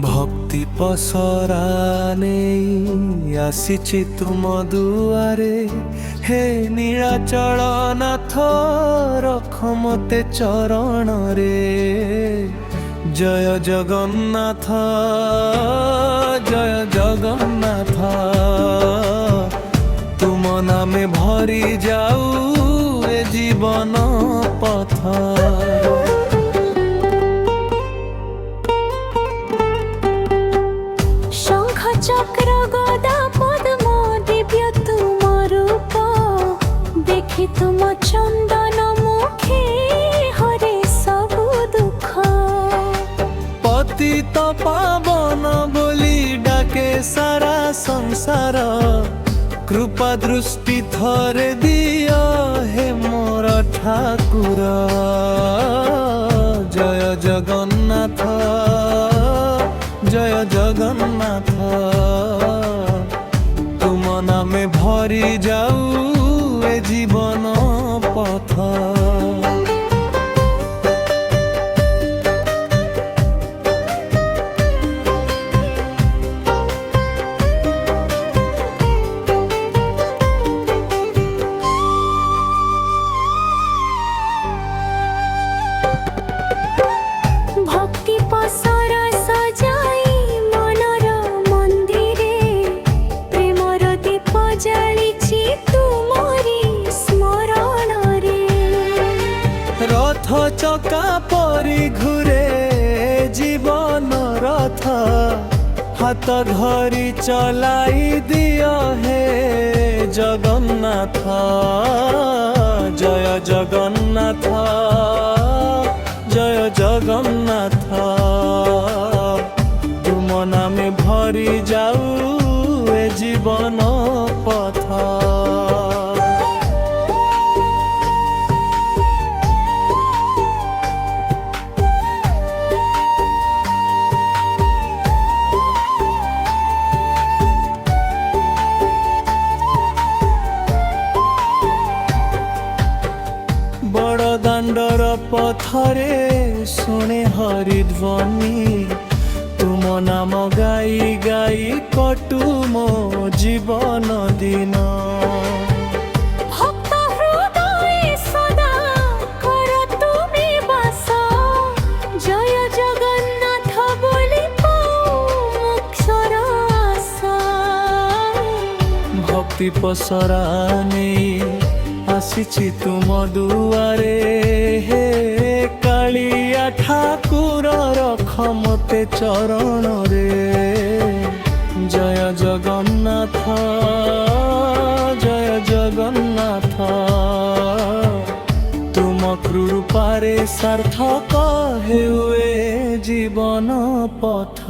भक्ति पसरा नहीं आसीछि तुम दुआरे हे नीलाचल नाथ रख मते चरण रे। जय जगन्नाथ जय जगन्नाथ तुम नामे भरी जाऊ ए जीवन पथ। चक्र गदा पद्म दिव्य तुम रूप देखि तुम चंदन मुखे हरे सबु दुख। पतित पावन बोली डाके सारा संसार कृपा दृष्टि थरे दिया हे मोर ठाकुर। जय जगन्नाथ जय जगन्नाथ तुम नामे भरी जाऊ ए जीवन पथ। भक्ति पसरा सजाई मनर मंदिरे प्रेमर दीप जालिछि तुमरी स्मरण रे। रथ चका परी घुरे जीवन रथ हाथ धरी चलाई दिया हे जगन्नाथ। जय जगन्नाथ जय जगन्नाथ तुम नामे भरी जाऊ ए जीवन पथ। बड़ दांडर पथरे शुणे हरिध्वनि तुम नाम गाई गाई कटु मो जीवन दिन। भक्त हृदय सदा कर तुमे वास जय जगन्नाथ बोली पाऊ मोक्षर आशा। भक्ति पसरा नहीं आसीछि तुम दुआरे हे कालिया ठाकुर रख मते चरण रे। जय जगन्नाथ जय जगन्नाथ तुम कृपारे सार्थक हेउए जीवन पथ।